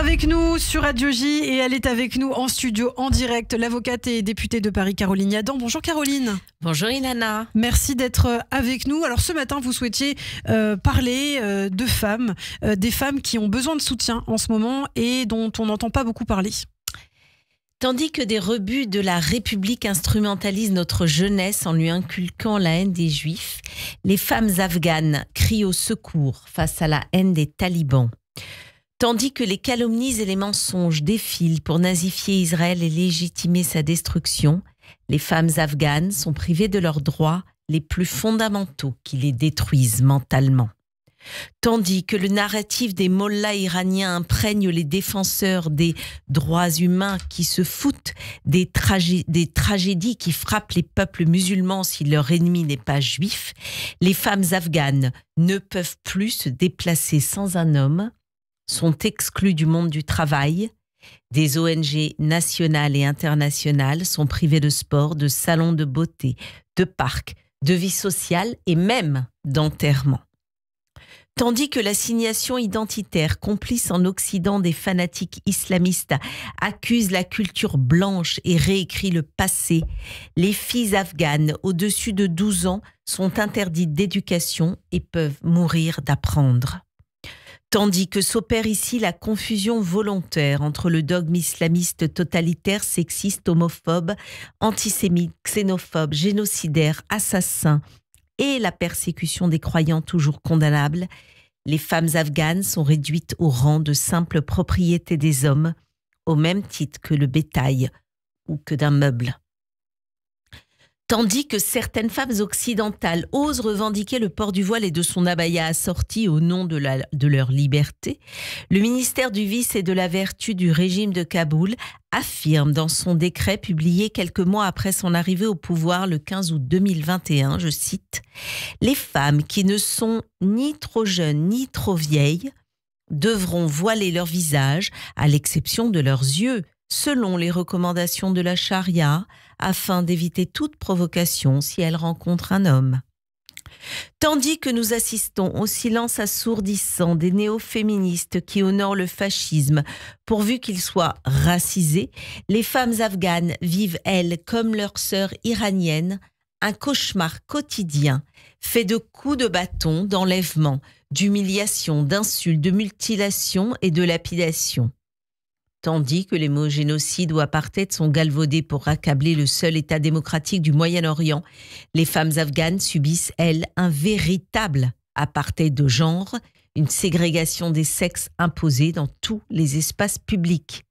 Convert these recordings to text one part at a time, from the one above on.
avec nous sur Radio J et elle est avec nous en studio, en direct, l'avocate et députée de Paris, Caroline Yadan. Bonjour Caroline. Bonjour Ilana. Merci d'être avec nous. Alors ce matin, vous souhaitiez parler de femmes, des femmes qui ont besoin de soutien en ce moment et dont on n'entend pas beaucoup parler. Tandis que des rebuts de la République instrumentalisent notre jeunesse en lui inculquant la haine des Juifs, les femmes afghanes crient au secours face à la haine des talibans. Tandis que les calomnies et les mensonges défilent pour nazifier Israël et légitimer sa destruction, les femmes afghanes sont privées de leurs droits les plus fondamentaux qui les détruisent mentalement. Tandis que le narratif des mollahs iraniens imprègne les défenseurs des droits humains qui se foutent des tragédies qui frappent les peuples musulmans si leur ennemi n'est pas juif, les femmes afghanes ne peuvent plus se déplacer sans un homme, sont exclues du monde du travail, des ONG nationales et internationales sont privées de sport, de salons de beauté, de parcs, de vie sociale et même d'enterrement. Tandis que l'assignation identitaire, complice en Occident des fanatiques islamistes, accuse la culture blanche et réécrit le passé, les filles afghanes au-dessus de 12 ans sont interdites d'éducation et peuvent mourir d'apprendre. Tandis que s'opère ici la confusion volontaire entre le dogme islamiste totalitaire, sexiste, homophobe, antisémite, xénophobe, génocidaire, assassin, et la persécution des croyants toujours condamnables, les femmes afghanes sont réduites au rang de simple propriété des hommes, au même titre que le bétail ou que d'un meuble. Tandis que certaines femmes occidentales osent revendiquer le port du voile et de son abaya assorti au nom de leur liberté, le ministère du Vice et de la Vertu du régime de Kaboul affirme dans son décret publié quelques mois après son arrivée au pouvoir le 15 août 2021, je cite, « Les femmes qui ne sont ni trop jeunes ni trop vieilles devront voiler leur visage à l'exception de leurs yeux, selon les recommandations de la charia, afin d'éviter toute provocation si elles rencontrent un homme. » Tandis que nous assistons au silence assourdissant des néo-féministes qui honorent le fascisme, pourvu qu'il soit racisé, les femmes afghanes vivent, elles, comme leurs sœurs iraniennes, un cauchemar quotidien, fait de coups de bâton, d'enlèvements, d'humiliations, d'insultes, de mutilations et de lapidations. Tandis que les mots génocide ou apartheid sont galvaudés pour accabler le seul État démocratique du Moyen-Orient, les femmes afghanes subissent, elles, un véritable apartheid de genre, une ségrégation des sexes imposée dans tous les espaces publics.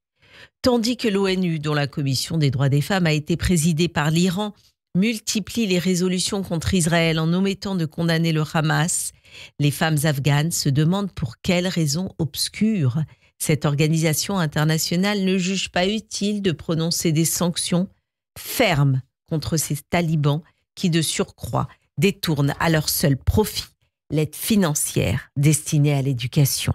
Tandis que l'ONU, dont la Commission des droits des femmes a été présidée par l'Iran, multiplie les résolutions contre Israël en omettant de condamner le Hamas, les femmes afghanes se demandent pour quelles raisons obscures cette organisation internationale ne juge pas utile de prononcer des sanctions fermes contre ces talibans qui, de surcroît, détournent à leur seul profit l'aide financière destinée à l'éducation.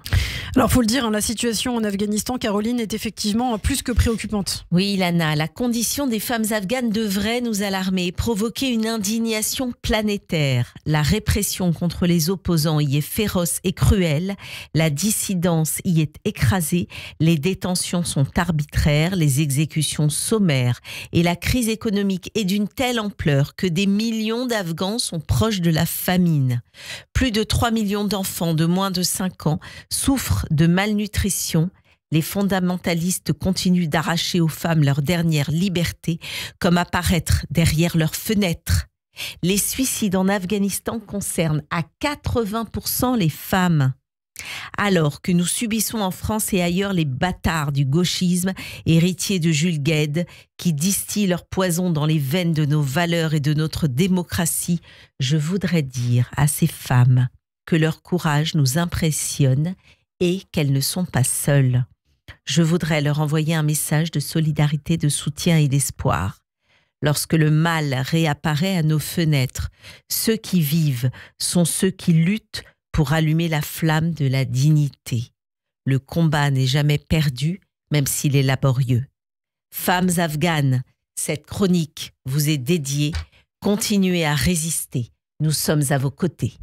Alors, il faut le dire, la situation en Afghanistan, Caroline, est effectivement plus que préoccupante. Oui, Ilana, la condition des femmes afghanes devrait nous alarmer, provoquer une indignation planétaire. La répression contre les opposants y est féroce et cruelle, la dissidence y est écrasée, les détentions sont arbitraires, les exécutions sommaires et la crise économique est d'une telle ampleur que des millions d'Afghans sont proches de la famine. Plus de 3 millions d'enfants de moins de 5 ans souffrent de malnutrition. Les fondamentalistes continuent d'arracher aux femmes leur dernière liberté, comme apparaître derrière leurs fenêtres. Les suicides en Afghanistan concernent à 80% les femmes. Alors que nous subissons en France et ailleurs les bâtards du gauchisme, héritiers de Jules Guesde, qui distillent leur poison dans les veines de nos valeurs et de notre démocratie, je voudrais dire à ces femmes que leur courage nous impressionne et qu'elles ne sont pas seules. Je voudrais leur envoyer un message de solidarité, de soutien et d'espoir. Lorsque le mal réapparaît à nos fenêtres, ceux qui vivent sont ceux qui luttent pour allumer la flamme de la dignité. Le combat n'est jamais perdu, même s'il est laborieux. Femmes afghanes, cette chronique vous est dédiée. Continuez à résister. Nous sommes à vos côtés.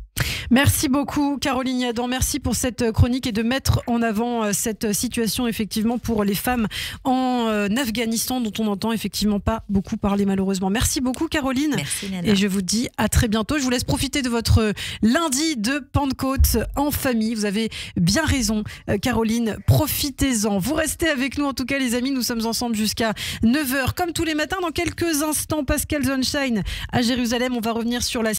Merci beaucoup Caroline Yadan, merci pour cette chronique et de mettre en avant cette situation effectivement pour les femmes en Afghanistan dont on n'entend effectivement pas beaucoup parler malheureusement. Merci beaucoup Caroline. Merci Nana. Et je vous dis à très bientôt. Je vous laisse profiter de votre lundi de Pentecôte en famille. Vous avez bien raison Caroline, profitez-en. Vous restez avec nous en tout cas les amis, nous sommes ensemble jusqu'à 9h comme tous les matins. Dans quelques instants, Pascal Sunshine à Jérusalem. On va revenir sur la